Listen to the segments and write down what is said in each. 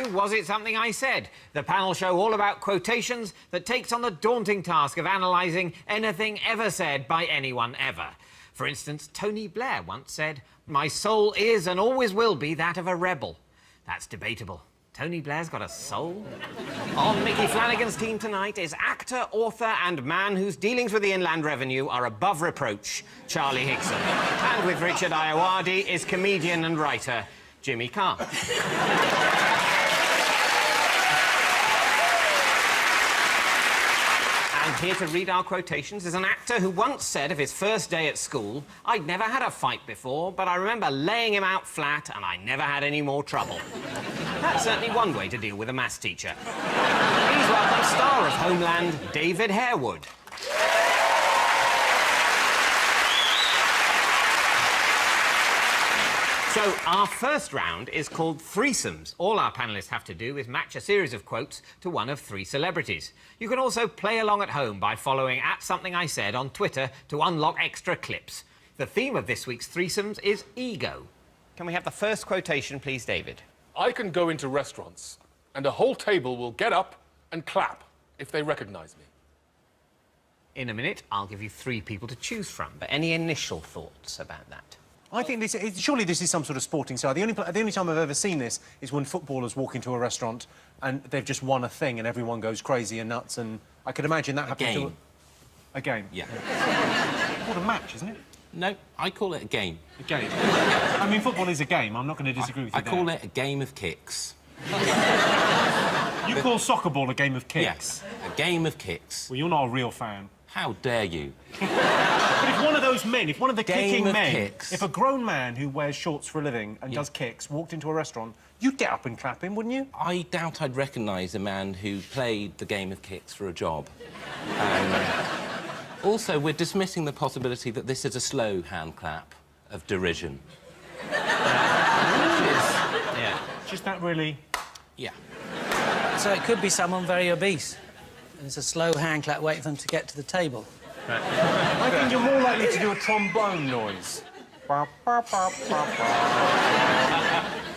to Was It Something I Said? The panel show all about quotations that takes on the daunting task of analysing anything ever said by anyone ever. For instance, Tony Blair once said, "My soul is and always will be that of a rebel." That's debatable. Tony Blair's got a soul? On Mickey Flanagan's team tonight is actor, author and man whose dealings with the Inland Revenue are above reproach, Charlie Hickson. And with Richard Ayoade is comedian and writer Jimmy Carr. And here to read our quotations is an actor who once said of his first day at school, "I'd never had a fight before, but I remember laying him out flat and I never had any more trouble." That's certainly one way to deal with a maths teacher. Please welcome star of Homeland, David Harewood. So, our first round is called Threesomes. All our panellists have to do is match a series of quotes to one of three celebrities. You can also play along at home by following @SomethingISaid on Twitter to unlock extra clips. The theme of this week's Threesomes is ego. Can we have the first quotation, please, David? I can go into restaurants and a whole table will get up and clap if they recognise me. In a minute, I'll give you three people to choose from, but any initial thoughts about that? I think surely this is some sort of sporting side. The only time I've ever seen this is when footballers walk into a restaurant and they've just won a thing and everyone goes crazy and nuts, and I could imagine that happening to a game. Yeah. What a match, isn't it? No, I call it a game. A game. I mean, football is a game. I'm not going to disagree with you. I call it a game of kicks. You call soccer ball a game of kicks? Yes, a game of kicks. Well, you're not a real fan. How dare you? But if one of those men, if one of the kicking men, kicks. if a grown man who wears shorts for a living and does kicks walked into a restaurant, you'd get up and clap him, wouldn't you? I doubt I'd recognise a man who played the game of kicks for a job. Also, we're dismissing the possibility that this is a slow hand clap of derision. Yeah. Just that really... Yeah. So it could be someone very obese. And it's a slow hand clap waiting for them to get to the table. I think you're more likely to do a trombone noise. I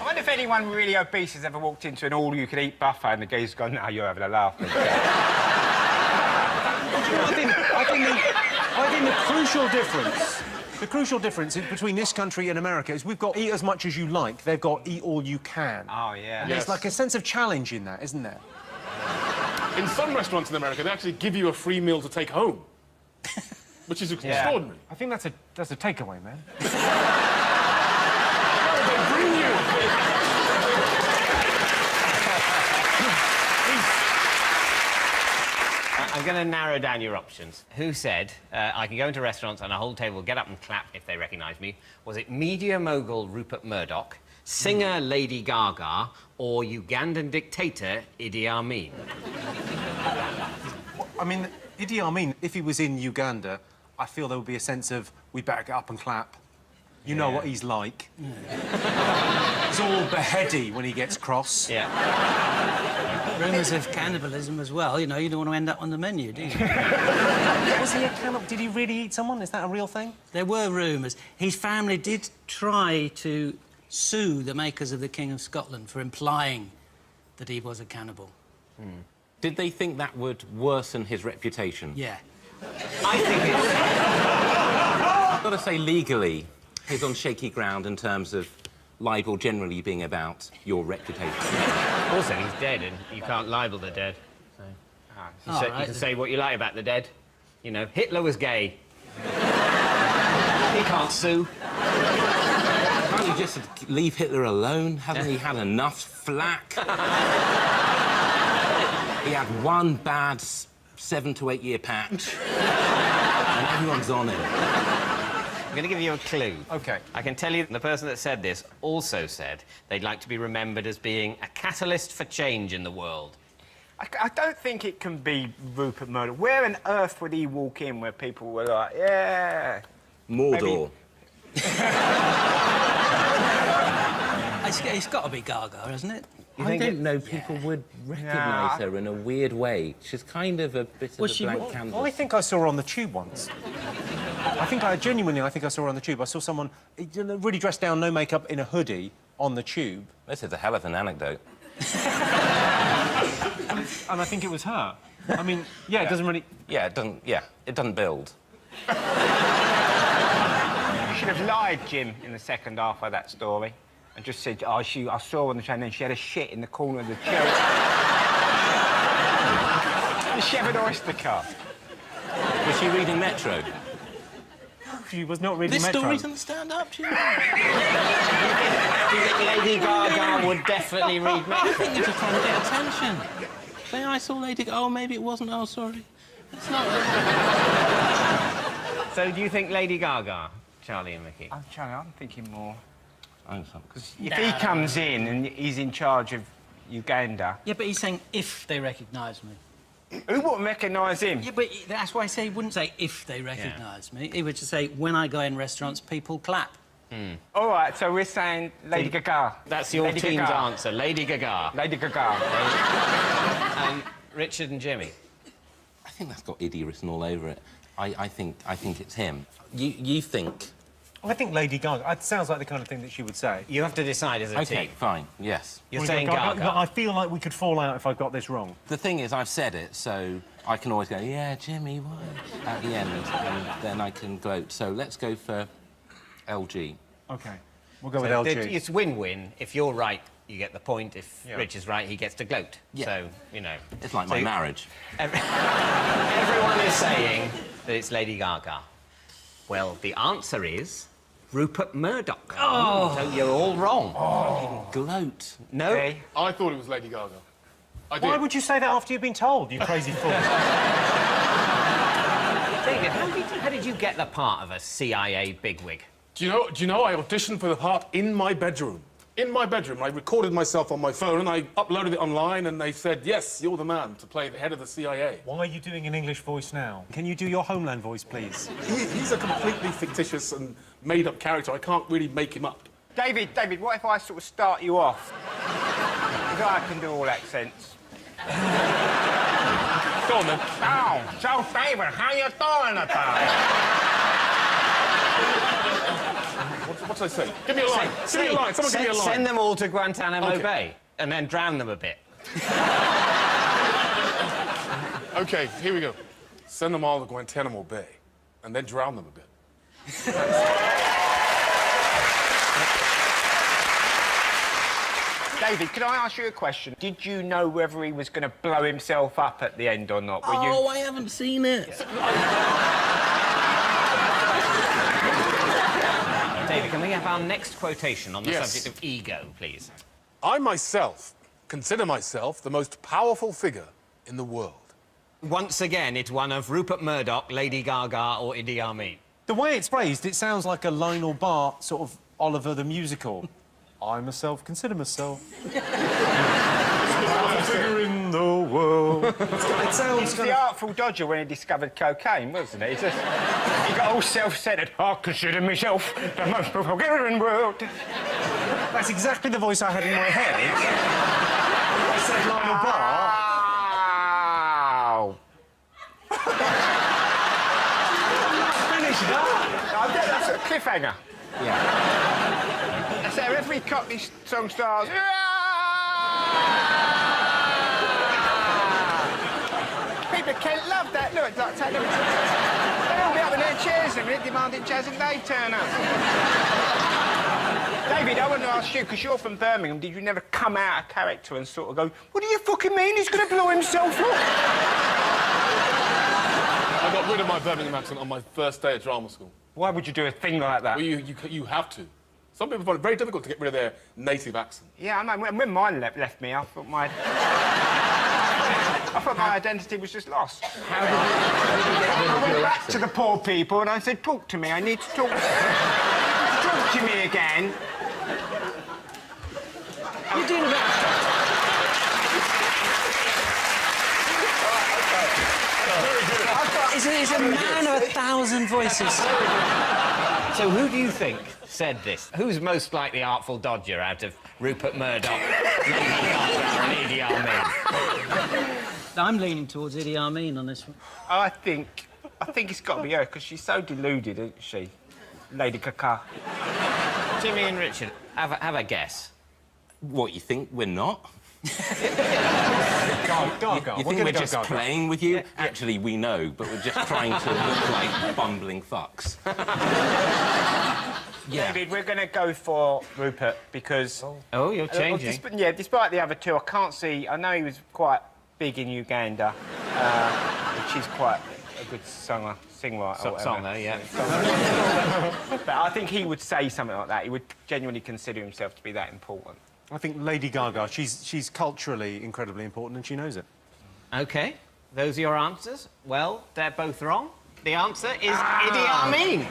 wonder if anyone really obese has ever walked into an all-you-can-eat buffet and the geezer's gone, "Now you're having a laugh." I think the crucial difference between this country and America is we've got eat as much as you like, they've got eat all you can. Oh, yeah. And there's like a sense of challenge in that, isn't there? In some restaurants in America, they actually give you a free meal to take home, which is extraordinary. I think that's a takeaway, man. They bring you. I'm going to narrow down your options. Who said, "I can go into restaurants and a whole table will get up and clap if they recognise me"? Was it media mogul Rupert Murdoch, singer Lady Gaga, or Ugandan dictator Idi Amin? I mean, Idi Amin, if he was in Uganda, I feel there would be a sense of, we better get up and clap. You know what he's like. He's all beheady when he gets cross. Yeah. Rumours of cannibalism as well. You know, you don't want to end up on the menu, do you? Was he a cannibal? Did he really eat someone? Is that a real thing? There were rumours. His family did try to sue the makers of the King of Scotland for implying that he was a cannibal. Did they think that would worsen his reputation? Yeah. I think it's... I've got to say, legally, he's on shaky ground in terms of libel generally being about your reputation. Also, he's dead, and you can't libel the dead. So... you can say what you like about the dead. You know, Hitler was gay. He can't sue. Can't you just leave Hitler alone? Hasn't he had enough flack? He had one bad 7 to 8 year patch, and everyone's on him. I'm going to give you a clue. OK. I can tell you the person that said this also said they'd like to be remembered as being a catalyst for change in the world. I don't think it can be Rupert Murdoch. Where on earth would he walk in where people were like, yeah... Mordor. It's got to be Gaga, hasn't it? I don't know, people would recognise her in a weird way. She's kind of a bit of a blank canvas. I think I saw her on the tube once. I think I saw her on the tube. I saw someone really dressed down, no makeup, in a hoodie on the tube. This is a hell of an anecdote. and I think it was her. I mean, yeah, it doesn't really... Yeah, it doesn't. Yeah, it doesn't build. You should have lied, Jim, in the second half of that story, and just said, "Oh, I saw her on the train, and she had a shit in the corner of the chair." She had an oyster cart. Was she reading Metro? She was not reading This Metro. story doesn't stand up, Jim. Do you think Lady Gaga would definitely read Metro? I think they're just trying to get attention. Say, I saw Lady Gaga. Oh, maybe it wasn't. Oh, sorry. It's not. So do you think Lady Gaga, Charlie and Mickey? I'm thinking more. Because If he comes in and he's in charge of Uganda, Yeah, but he's saying if they recognise me. who wouldn't recognise him? Yeah, but that's why I say he wouldn't say if they recognise me. He would just say when I go in restaurants, people clap. All right, so we're saying Lady Gaga. That's your Lady team's Gaga. answer, Lady Gaga. Lady Gaga. Richard and Jimmy. I think that's got Iddy written all over it. I think it's him. You think? I think Lady Gaga. It sounds like the kind of thing that she would say. You have to decide as a Okay, team. fine. Yes. You're saying Gaga. But I feel like we could fall out if I got this wrong. The thing is, I've said it, so I can always go, yeah, Jimmy, why? At the end, and then I can gloat. So let's go for LG. OK. We'll go with LG. It's win-win. If you're right, you get the point. If Yeah. Rich is right, he gets to gloat. Yeah. So, you know. It's like So my marriage. Everyone is saying that it's Lady Gaga. Well, the answer is Rupert Murdoch. Oh! So you're all wrong. Gloat. No? Okay. I thought it was Lady Gaga. I did. Why would you say that after you've been told, you crazy fool? David, how did you get the part of a CIA bigwig? Do you know? I auditioned for the part in my bedroom. In my bedroom, I recorded myself on my phone and I uploaded it online, and they said, "Yes, you're the man to play the head of the CIA." Why are you doing an English voice now? Can you do your Homeland voice, please? He's a completely fictitious and made-up character. I can't really make him up. David, what if I sort of start you off? Because I can do all accents. Go on then. Oh, so David, how you doing today? What's I say? Give me a line. Give me a line. Someone give me a line. Send them all to Guantanamo Okay. Bay and then drown them a bit. Okay, here we go. Send them all to Guantanamo Bay, and then drown them a bit. David, can I ask you a question? Did you know whether he was going to blow himself up at the end or not? Were you... Oh, I haven't seen it. David, can we have our next quotation on the Yes. subject of ego, please? I myself consider myself the most powerful figure in the world. Once again, it's one of Rupert Murdoch, Lady Gaga or Idi Amin. The way it's phrased, it sounds like a Lionel Bart sort of Oliver the Musical. I myself consider myself the figure in the world. It sounds He's kind the of... Artful Dodger when he discovered cocaine, wasn't he? He got all self-centred. I consider myself the most powerful figure in the world. That's exactly the voice I had in my head. I said Lionel Bart. Finish that. I bet that's a cliffhanger. Yeah. That's how every Cockney song starts. People at Kent love that. Look, it's like telling They'll all be up in their chairs in a minute demanding Jazz and Day turn up. David, I want to ask you, because you're from Birmingham, did you never come out of character and sort of go, what do you fucking mean he's going to blow himself up? I got rid of my Birmingham accent on my first day at drama school. Why would you do a thing like that? Well, you have to. Some people find it very difficult to get rid of their native accent. Yeah, I know. When mine left me, I thought my identity was just lost. How did you I went back to the poor people and I said, talk to me. I need to talk. Talk to me again. You're doing that. He's a man of 1,000 voices. So who do you think said this? Who's most like the Artful Dodger out of Rupert Murdoch, Lady Gaga and Idi Amin? I'm leaning towards Idi Amin on this one. I think it's got to be her because she's so deluded, isn't she? Lady Gaga. Jimmy and Richard, have a guess. What, you think we're not? Gaga. You We're think gonna we're go just Gaga. playing with you? Actually, we know, but we're just trying to look like bumbling fucks. Yeah. David, we're going to go for Rupert because... Oh, you're changing. Despite the other two, I can't see... I know he was quite big in Uganda, which is quite a good songwriter or whatever. Song, though, yeah. But I think he would say something like that. He would genuinely consider himself to be that important. I think Lady Gaga, she's culturally incredibly important and she knows it. OK, those are your answers. Well, they're both wrong. The answer is Idi Amin.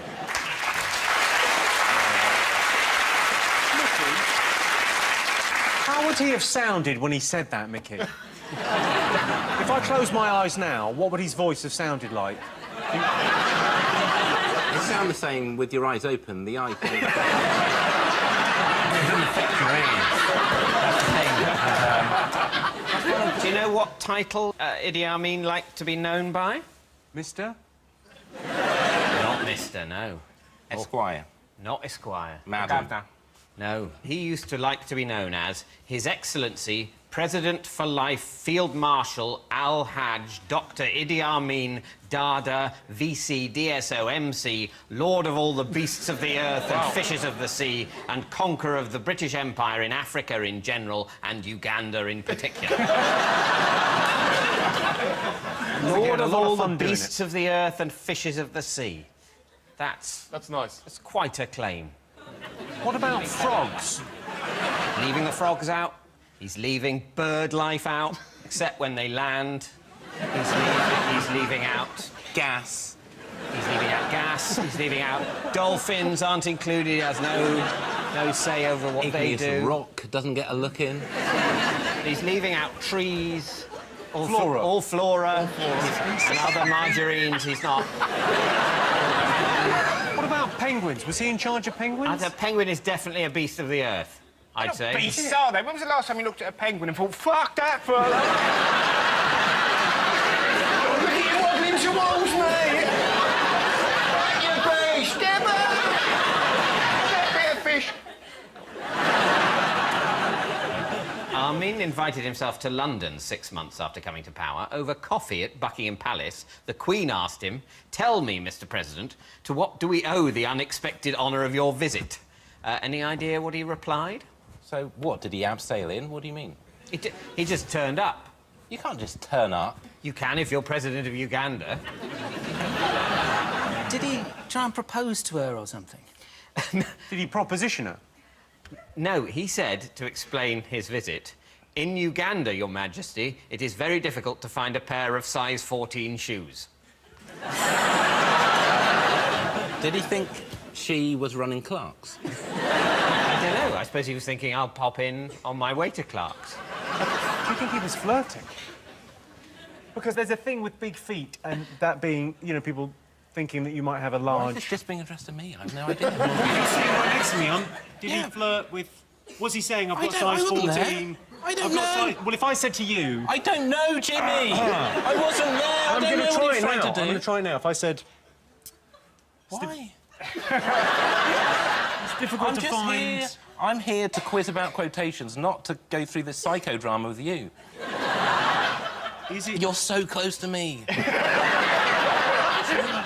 How would he have sounded when he said that, Mickey? If I close my eyes now, what would his voice have sounded like? You sound the same with your eyes open. The eye thing. Do you know what title Idi Amin liked to be known by? Mister? Not Mr, no. Esquire. Not Esquire. Madam. Governor. No. He used to like to be known as His Excellency President for Life Field Marshal Al-Hajj Dr. Idi Amin Dada VC DSO MC Lord of all the beasts of the earth and fishes of the sea and conqueror of the British Empire in Africa in general and Uganda in particular. Lord of all the beasts of the earth and fishes of the sea. That's nice. That's quite a claim. What about frogs? Leaving the frogs out. He's leaving bird life out, except when they land. He's leaving out Gas. He's leaving out gas. He's leaving out dolphins aren't included. He has no say over what they Igneous do. rock doesn't get a look in. He's leaving out trees. All Flora. All flora. And other margarines. He's not. What about penguins? Was he in charge of penguins? A penguin is definitely a beast of the earth, I'd say. Beasts are they? When was the last time you looked at a penguin and thought, fuck that fella? Look at you waddling towards me! Right, you beast! Get back! That bit of fish. Amin invited himself to London 6 months after coming to power. Over coffee at Buckingham Palace, the Queen asked him, "Tell me, Mr. President, to what do we owe the unexpected honour of your visit?" Any idea what he replied? So what, did he abseil in? What do you mean? He just turned up. You can't just turn up. You can if you're president of Uganda. Did he try and propose to her or something? Did he proposition her? No, he said, to explain his visit, "In Uganda, Your Majesty, it is very difficult to find a pair of size 14 shoes." Did he think she was running Clark's? I don't know. I suppose he was thinking, I'll pop in on my way to Clark's. Do you think he was flirting? Because there's a thing with big feet and that being, you know, people thinking that you might have a Why is large... this just being addressed to me? I have no idea. He's sitting right next to me. Did Yeah. he flirt with... Was he saying, I've I got don't- size I wasn't 14? there. I don't I've got know. Well, if I said to you... I don't know, Jimmy. I wasn't there. I I'm don't going know to what try he's it trying now. to do. I'm going to try it now. If I said... Why? It's difficult I'm to just find... here. I'm here to quiz about quotations, not to go through this psychodrama with you. Is it... You're so close to me.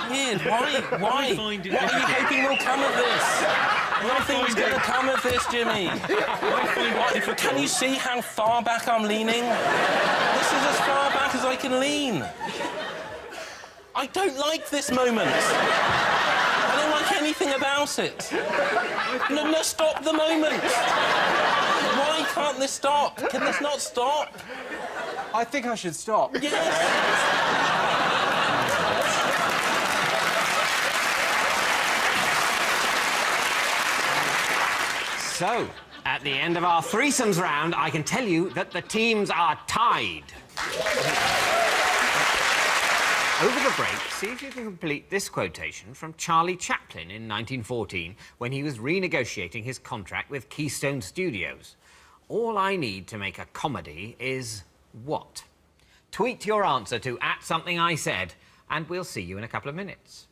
Weird. Why? find it What are you difficult. hoping will come of this? Nothing's going to come of this, Jimmy. Can you see how far back I'm leaning? This is as far back as I can lean. I don't like this moment. I don't like anything about it. No, stop the moment. Why can't this stop? Can this not stop? I think I should stop. Yes. So, at the end of our threesomes round, I can tell you that the teams are tied. Over the break, see if you can complete this quotation from Charlie Chaplin in 1914 when he was renegotiating his contract with Keystone Studios. All I need to make a comedy is what? Tweet your answer to @somethingIsaid, and we'll see you in a couple of minutes.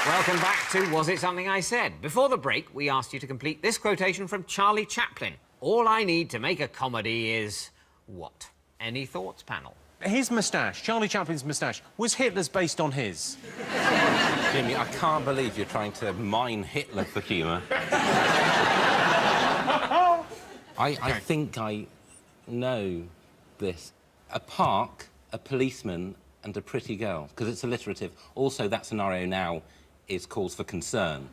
Welcome back to Was It Something I Said? Before the break, we asked you to complete this quotation from Charlie Chaplin. All I need to make a comedy is... what? Any thoughts, panel? His moustache, Charlie Chaplin's moustache, was Hitler's based on his? Jimmy, I can't believe you're trying to mine Hitler for humour. I think I know this. A park, a policeman, and a pretty girl, because it's alliterative. Also, that scenario now is cause for concern.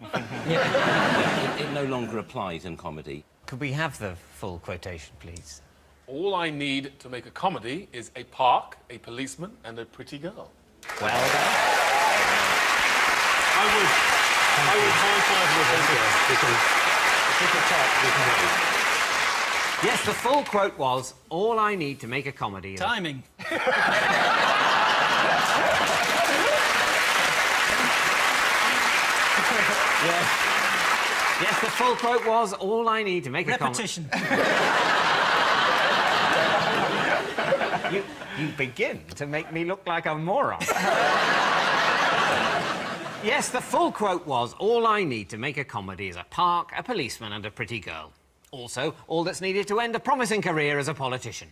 It no longer applies in comedy. Could we have the full quotation, please? All I need to make a comedy is a park, a policeman, and a pretty girl. Well done. I would Yes, the full quote was, all I need to make a comedy is... Timing. Yes, the full quote was, all I need to make a comedy... Repetition. You begin to make me look like a moron. Yes, the full quote was, all I need to make a comedy is a park, a policeman and a pretty girl. Also, all that's needed to end a promising career as a politician.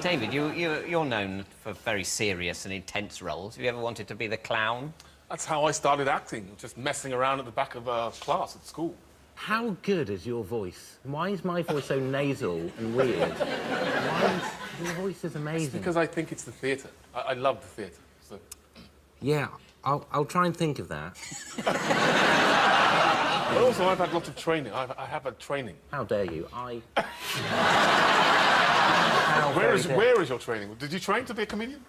David, you're known for very serious and intense roles. Have you ever wanted to be the clown? That's how I started acting, just messing around at the back of a class at school. How good is your voice? Why is my voice so nasal and weird? Your voice is amazing. It's because I think it's the theatre. I love the theatre. So. Yeah, I'll try and think of that. But also, I've had lots of training. I have had training. How dare you? Where is your training? Did you train to be a comedian?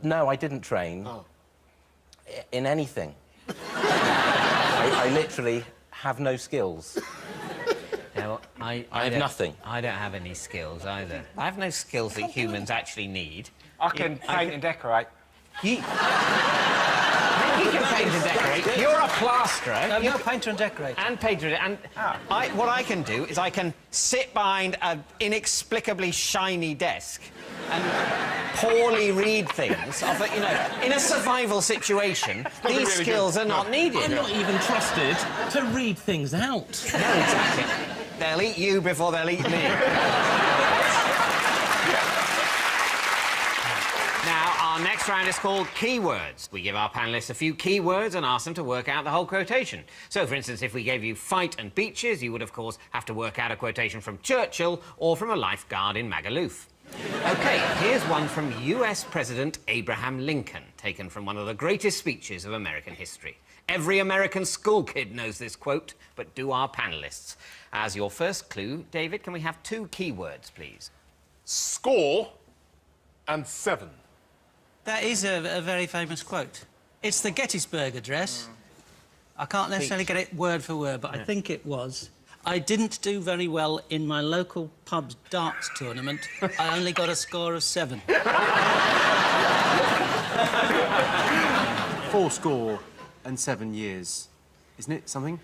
No, I didn't train. Oh. In anything. I literally have no skills. No, I have don't- nothing. I don't have any skills either. I have no skills that humans actually need. I can paint and decorate. You can paint and decorate. You're a plasterer. No, you're a painter and decorator. And painter. And what I can do is I can sit behind an inexplicably shiny desk and poorly read things. In a survival situation, these really skills are not needed. I'm not even trusted to read things out. No, exactly. They'll eat you before they'll eat me. Now, our next round is called Keywords. We give our panellists a few keywords and ask them to work out the whole quotation. So, for instance, if we gave you fight and beaches, you would, of course, have to work out a quotation from Churchill or from a lifeguard in Magaluf. OK, here's one from US President Abraham Lincoln, taken from one of the greatest speeches of American history. Every American school kid knows this quote, but do our panellists. As your first clue, David, can we have 2 keywords, please? Score and 7. That is a very famous quote. It's the Gettysburg Address. I can't necessarily get it word for word, but I think it was. I didn't do very well in my local pub's darts tournament. I only got a score of 7. 7 years. Isn't it something?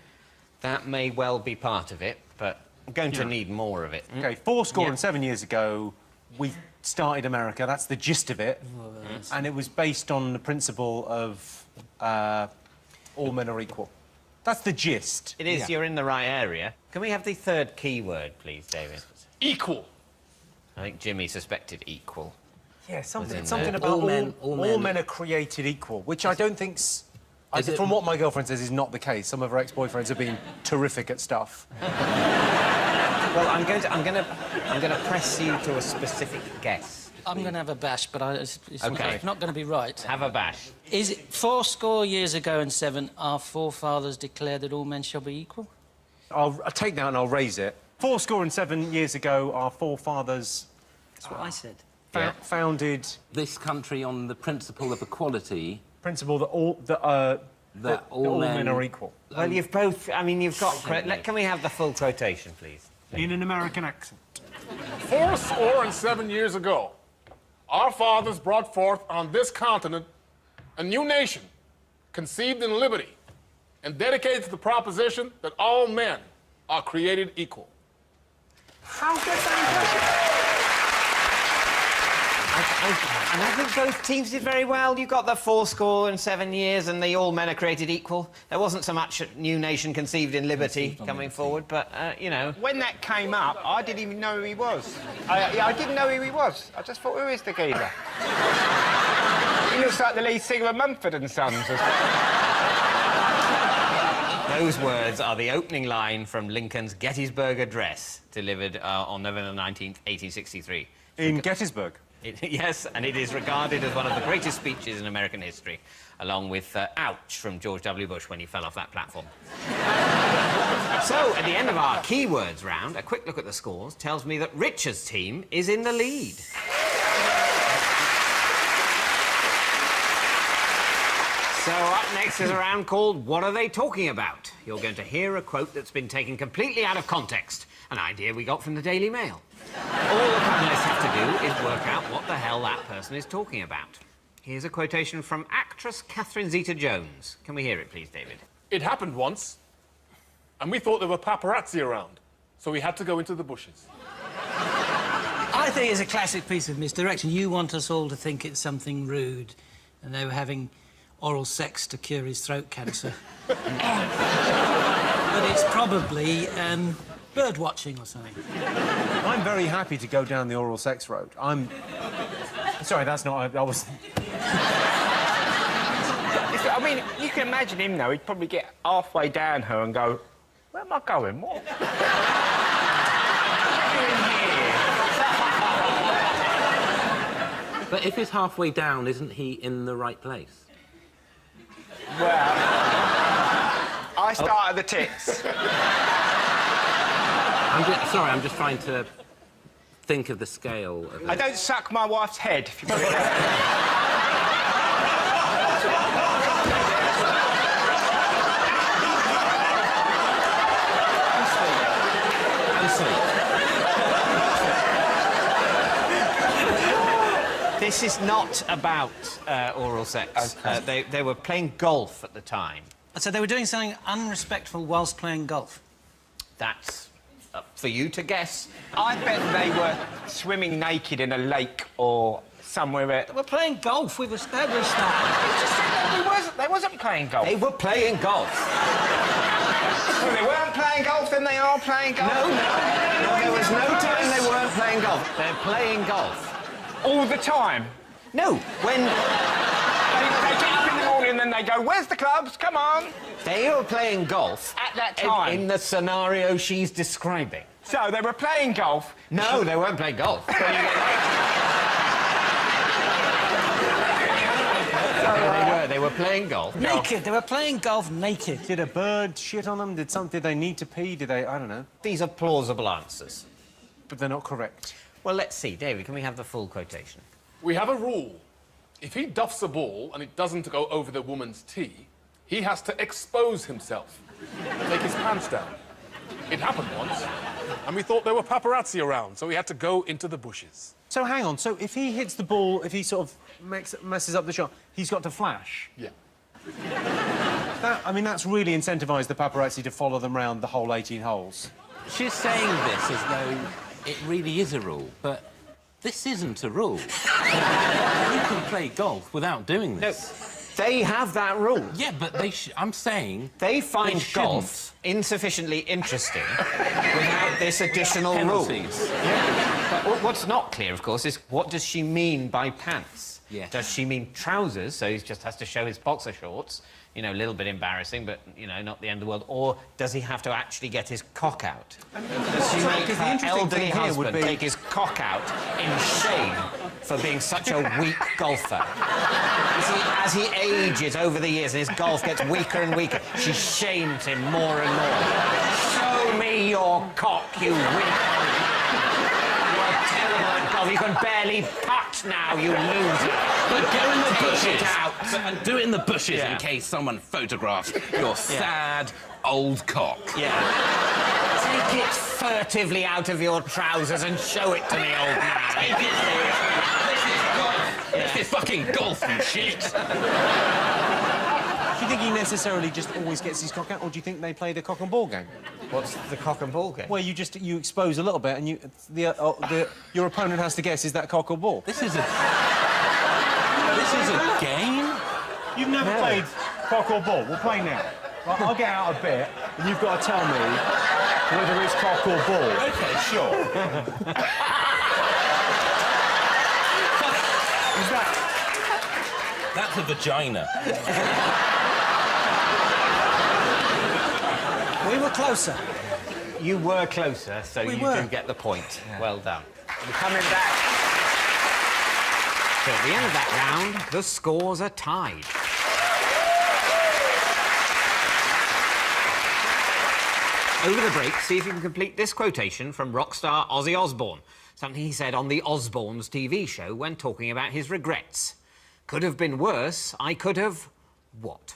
That may well be part of it, but I'm going to need more of it. OK, 7 years ago, we started America. That's the gist of it. And it was based on the principle of all men are equal. That's the gist. It is, you're in the right area. Can we have the 3rd keyword, please, David? Equal. I think Jimmy suspected equal. Yeah, something there. about all men are created equal, which I don't think's... From what my girlfriend says, is not the case. Some of her ex-boyfriends have been terrific at stuff. Well, I'm going to press you to a specific guess. I'm going to have a bash, but it's OK. not going to be right. Have a bash. Is it 70 years ago and 7, our forefathers declared that all men shall be equal? I'll take that and I'll raise it. 7 years ago, our forefathers... That's what I said. Founded... This country on the principle of equality... Principle that all men are equal. Well, you've both... I mean, you've got... Can we have the full quotation, please? In an American accent. 7 years ago, our fathers brought forth on this continent a new nation, conceived in liberty, and dedicated to the proposition that all men are created equal. How good that impression? And I think both teams did very well. You got the 407 years and the all men are created equal. There wasn't so much new nation conceived in liberty coming forward, but, you know... When that came up, I didn't even know who he was. I didn't know who he was. I just thought, who is the geezer? He looks like the lead singer of Mumford and Sons. Those words are the opening line from Lincoln's Gettysburg Address, delivered on November 19th, 1863. In Gettysburg? Yes, and it is regarded as one of the greatest speeches in American history, along with ouch from George W. Bush when he fell off that platform. So, at the end of our keywords round, a quick look at the scores tells me that Richard's team is in the lead. So up next is a round called What Are They Talking About? You're going to hear a quote that's been taken completely out of context, an idea we got from the Daily Mail. All the panellists have to do is work out what the hell that person is talking about. Here's a quotation from actress Catherine Zeta-Jones. Can we hear it, please, David? It happened once, and we thought there were paparazzi around, so we had to go into the bushes. I think it's a classic piece of misdirection. You want us all to think it's something rude, and they were having oral sex to cure his throat cancer. But it's probably bird watching or something. I'm very happy to go down the oral sex road. Sorry, that's not... I was... I mean, you can imagine him, though. He'd probably get halfway down her and go, where am I going? What? But if he's halfway down, isn't he in the right place? Well, I start at the tits. I'm just trying to think of the scale of it. I don't suck my wife's head, if you put it that This is not about oral sex. Okay. They were playing golf at the time. So they were doing something unrespectful whilst playing golf? That's up for you to guess. I bet they were swimming naked in a lake or somewhere where... We're playing golf. We've established that. They wasn't playing golf. They were playing golf. Well, they weren't playing golf, then they are playing golf. No, there was no time they weren't playing golf. They're playing golf. All the time. No, when... They get up in the morning and then they go, where's the clubs? Come on. They were playing golf... At that time. In the scenario she's describing. So they were playing golf. No, they weren't playing golf. They were playing golf. Naked. They were playing golf naked. Did a bird shit on them? Did they need to pee? Did they... I don't know. These are plausible answers. But they're not correct. Well, let's see. David, can we have the full quotation? We have a rule. If he duffs a ball and it doesn't go over the woman's tee, he has to expose himself, take his pants down. It happened once, and we thought there were paparazzi around, so we had to go into the bushes. So, hang on. So, if he hits the ball, if he sort of messes up the shot, he's got to flash? Yeah. I mean, that's really incentivised the paparazzi to follow them round the whole 18 holes. She's saying this as though it really is a rule, but this isn't a rule. You can play golf without doing this. No, they have that rule. Yeah, but I'm saying... They find shouldn't. golf insufficiently interesting without this additional rule. Penalties. Yeah. But what's not clear, of course, is what does she mean by pants? Yeah. Does she mean trousers, so he just has to show his boxer shorts? You know, a little bit embarrassing, but, you know, not the end of the world. Or does he have to actually get his cock out? Does she make her elderly husband take his cock out in shame for being such a weak golfer? As he ages over the years and his golf gets weaker and weaker, she shames him more and more. Show me your cock, you weak... You're terrible at golf. You can barely putt now, you loser. But go in the bushes. Out. And do it in the bushes Yeah. in case someone photographs your sad old cock. Yeah. Take it furtively out of your trousers and show it to me, old man. Take it. This is golf. This is fucking golf, you shit. Do you think he necessarily just always gets his cock out, or do you think they play the cock and ball game? What's the cock and ball game? Where you expose a little bit, and your opponent has to guess, is that cock or ball? This is a game? You've never played cock or ball. We'll play now. Right, I'll get out a bit, and you've got to tell me whether it's cock or ball. OK, sure. Is that... That's a vagina. We were closer. You were closer, so We you were. do get the point. Well done. We're coming back. So at the end of that round, the scores are tied. Over the break, see if you can complete this quotation from rock star Ozzy Osbourne. Something he said on the Osbournes TV show when talking about his regrets. Could have been worse. I could have... what?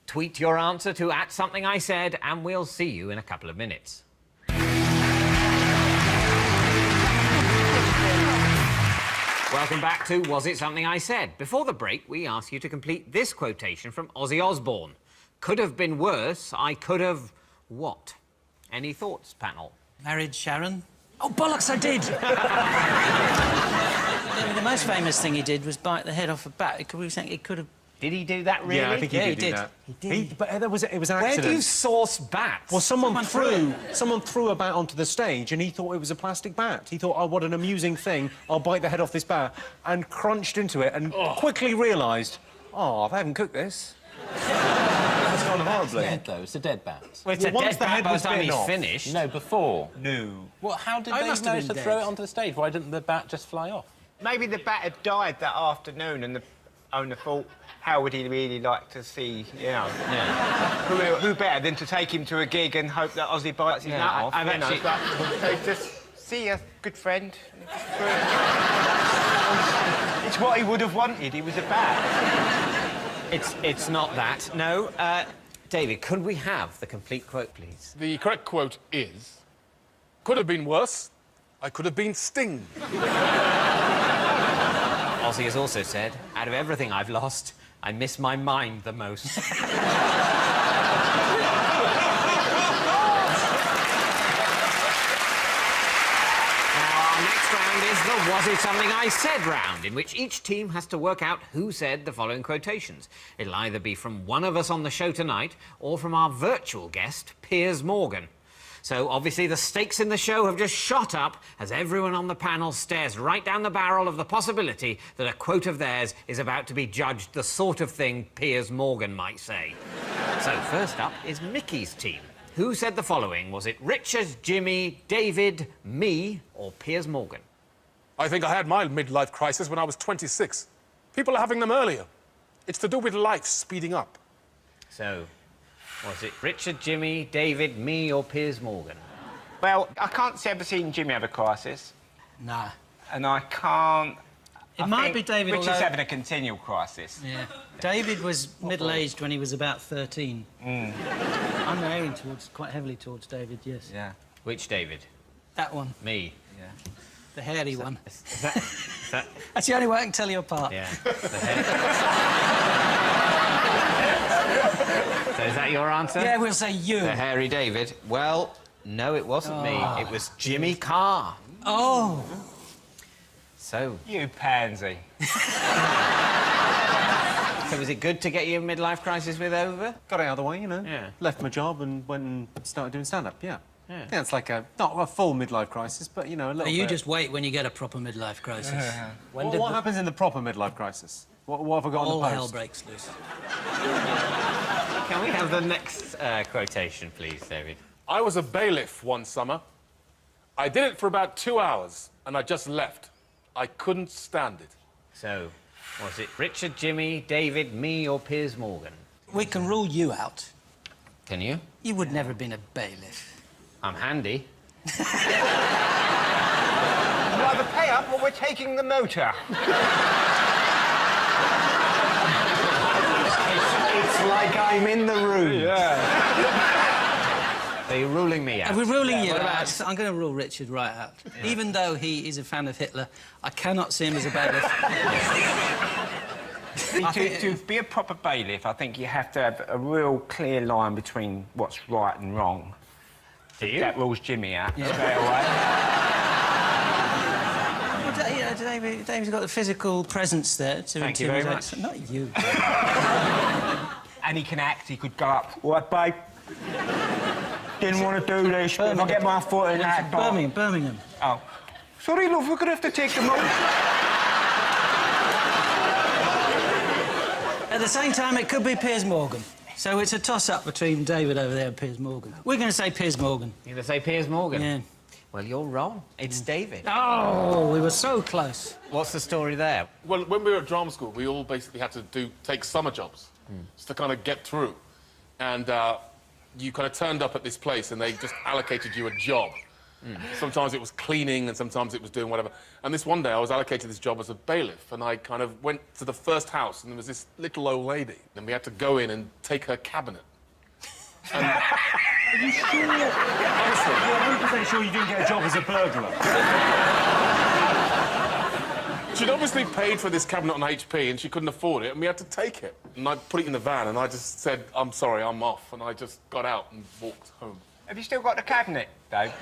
Tweet your answer to @somethingIsaid, and we'll see you in a couple of minutes. Welcome back to Was It Something I Said? Before the break, we asked you to complete this quotation from Ozzy Osbourne. Could have been worse. I could have... what? Any thoughts, panel? Married Sharon. Oh, bollocks, I did! The most famous thing he did was bite the head off a bat. It could have... Did he do that, really? Yeah, I think he did do that. He did. But it was an Where accident. do you source bats? Well, someone threw threw a bat onto the stage, and he thought it was a plastic bat. He thought, oh, what an amusing thing, I'll bite the head off this bat, and crunched into it, and quickly realised, oh, they haven't cooked this. That's gone horribly. Dead, though. It's a dead bat. Well, it's a once dead the bat head by the was time bitten he's off. finished. No, before. No. Well, how did I they must have manage to been throw dead. it onto the stage? Why didn't the bat just fly off? Maybe the bat had died that afternoon and the owner thought, how would he really like to see, you know... Yeah. Who better than to take him to a gig and hope that Ozzy bites his Yeah, nut off? I've you know, actually- but so just see a good friend. It's what he would have wanted. He was a bat. It's not that. No. David, could we have the complete quote, please? The correct quote is, could have been worse. I could have been Sting. Ozzy has also said, out of everything I've lost, I miss my mind the most. The Was It Something I Said round, in which each team has to work out who said the following quotations. It'll either be from one of us on the show tonight or from our virtual guest, Piers Morgan. So, obviously, the stakes in the show have just shot up as everyone on the panel stares right down the barrel of the possibility that a quote of theirs is about to be judged the sort of thing Piers Morgan might say. So, first up is Mickey's team. Who said the following? Was it Richard, Jimmy, David, me, or Piers Morgan? I think I had my midlife crisis when I was 26. People are having them earlier. It's to do with life speeding up. So, was it Richard, Jimmy, David, me, or Piers Morgan? Well, I can't say I've seen Jimmy have a crisis. Nah. And I can't... It I might think be David, Richard's although- having a continual crisis. Yeah. David was middle-aged when he was about 13. I'm erring quite heavily towards David, yes. Yeah. Which David? That one, Me. Yeah. the hairy one. Is that... That's the only way I can tell you apart. Yeah. The hair. So is that your answer? Yeah, we'll say you. The hairy David. Well, no, it wasn't me. It was Jimmy Carr. Oh. So, You pansy. so was it good to get your midlife crisis with over? Got it out of the way, you know. Yeah. Left my job and went and started doing stand-up, yeah. Yeah. Yeah, it's like not a full midlife crisis, but, you know, a little You bit. just wait when you get a proper midlife crisis. What happens in the proper midlife crisis? What have I got All on the hell post? breaks loose. Can we have the next quotation, please, David? I was a bailiff one summer. I did it for about 2 hours, and I just left. I couldn't stand it. So, was it Richard, Jimmy, David, me, or Piers Morgan? We can rule you out. Can you? You would never have been a bailiff. I'm handy. Rather pay up or we're taking the motor. it's like I'm in the room. So you're ruling me out? We're ruling you what about- out. I'm going to rule Richard right out. Even though he is a fan of Hitler, I cannot see him as a bailiff. To be a proper bailiff, I think you have to have a real clear line between what's right and wrong. Do you? That rules Jimmy out straight away. Well, you know, David's got the physical presence there to Thank you very intimidate. much. Not you. And he can act, he could go up. What, babe? Didn't want to do this, but if I get my foot in that door... Birmingham. Oh. Sorry, love, we're going to have to take them out. At the same time, it could be Piers Morgan. So it's a toss-up between David over there and Piers Morgan. We're going to say Piers Morgan. You're going to say Piers Morgan? Yeah. Well, you're wrong. It's David. Oh, we were so close. What's the story there? Well, when we were at drama school, we all basically had to take summer jobs just to kind of get through. And you kind of turned up at this place and they just allocated you a job. Sometimes it was cleaning and sometimes it was doing whatever. And this one day I was allocated this job as a bailiff and I kind of went to the first house and there was this little old lady and we had to go in and take her cabinet. And Are you sure? honestly, You're 100% sure you didn't get a job as a burglar? she'd obviously paid for this cabinet on HP and she couldn't afford it and we had to take it. And I put it in the van and I just said, I'm sorry, I'm off. And I just got out and walked home. Have you still got the cabinet, Dave?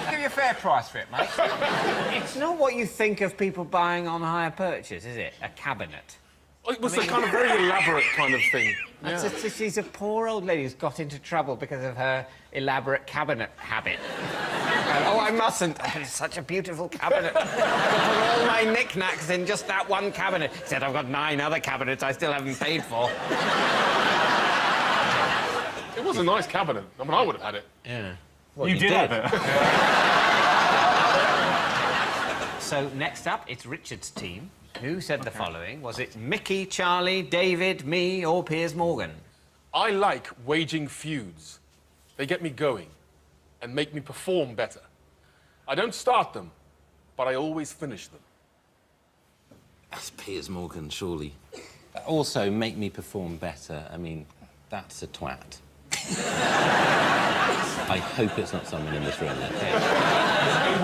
Give you a fair price for it, mate. It's not what you think of people buying on hire purchase, is it? A cabinet. It was a kind of very elaborate kind of thing. Yeah. She's a poor old lady who's got into trouble because of her elaborate cabinet habit. Oh, I mustn't. It's such a beautiful cabinet. I put all my knickknacks in just that one cabinet. Except I've got 9 other cabinets I still haven't paid for. It was a nice cabinet. I mean, I would have had it. Yeah. Well, you did have it. So, next up, it's Richard's team. Who said the following? Was it Mickey, Charlie, David, me, or Piers Morgan? I like waging feuds. They get me going and make me perform better. I don't start them, but I always finish them. That's Piers Morgan, surely. Also, make me perform better. I mean, that's a twat. I hope it's not someone in this room.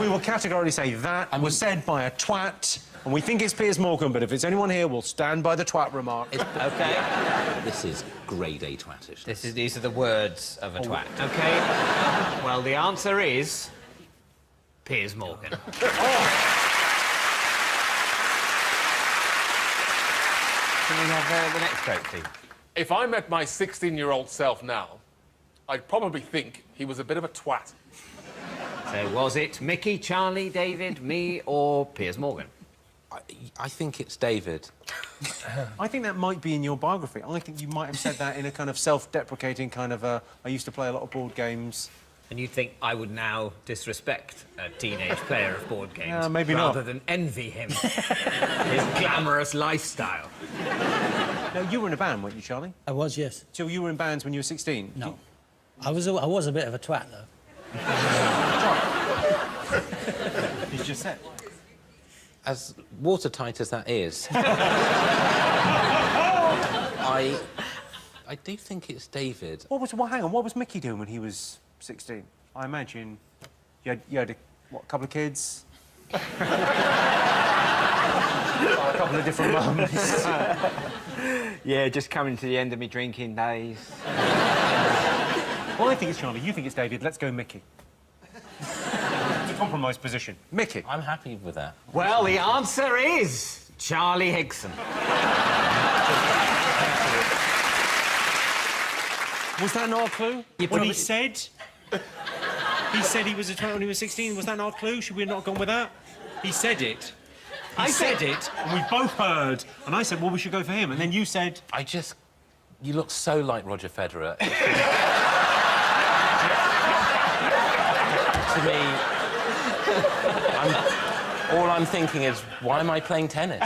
We will categorically say that was said by a twat, and we think it's Piers Morgan, but if it's anyone here, we'll stand by the twat remark. OK. This is grade A twattish. These are the words of a twat. OK. Well, the answer is... Piers Morgan. Can we have the next quote, please? If I met my 16-year-old self now, I'd probably think he was a bit of a twat. So was it Mickey, Charlie, David, me, or Piers Morgan? I think it's David. I think that might be in your biography. I think you might have said that in a kind of self-deprecating kind of I used to play a lot of board games. And you think I would now disrespect a teenage player of board games maybe not. rather than envy him, his glamorous lifestyle? No, you were in a band, weren't you, Charlie? I was, yes. So you were in bands when you were 16? No. I was a bit of a twat, though. You just said. As watertight as that is, I do think it's David. Hang on, what was Mickey doing when he was 16? I imagine you had a couple of kids? A couple of different mums? Yeah, just coming to the end of my drinking days. Well, I think it's Charlie. You think it's David. Let's go Mickey. It's a compromise position. Mickey. I'm happy with that. Well, the answer is Charlie Higson. Was that not a clue? When he said he was a twat when he was 16, was that not a clue? Should we have not gone with that? He said it. He said it, and we both heard. And I said, well, we should go for him. And then you said... You look so like Roger Federer. To me, all I'm thinking is, why am I playing tennis?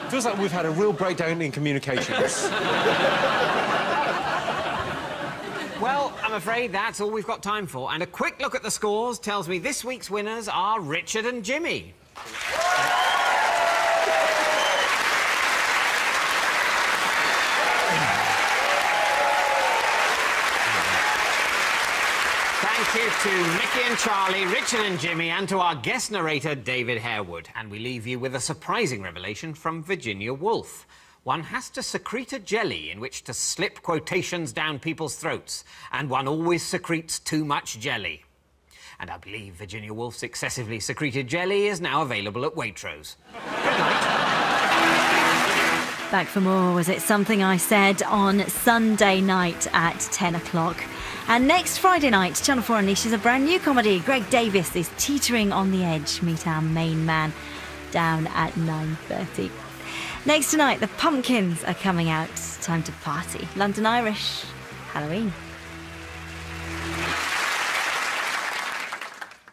It feels like we've had a real breakdown in communications. Well, I'm afraid that's all we've got time for. And a quick look at the scores tells me this week's winners are Richard and Jimmy. Thanks you to Mickey and Charlie, Richard and Jimmy, and to our guest narrator, David Harewood. And we leave you with a surprising revelation from Virginia Woolf. One has to secrete a jelly in which to slip quotations down people's throats, and one always secretes too much jelly. And I believe Virginia Woolf's excessively secreted jelly is now available at Waitrose. Good night. Back for more Was It Something I Said on Sunday night at 10 o'clock. And next Friday night, Channel 4 unleashes a brand new comedy. Greg Davis is teetering on the edge. Meet our main man down at 9:30. Next tonight, the Pumpkins are coming out. Time to party. London Irish. Halloween.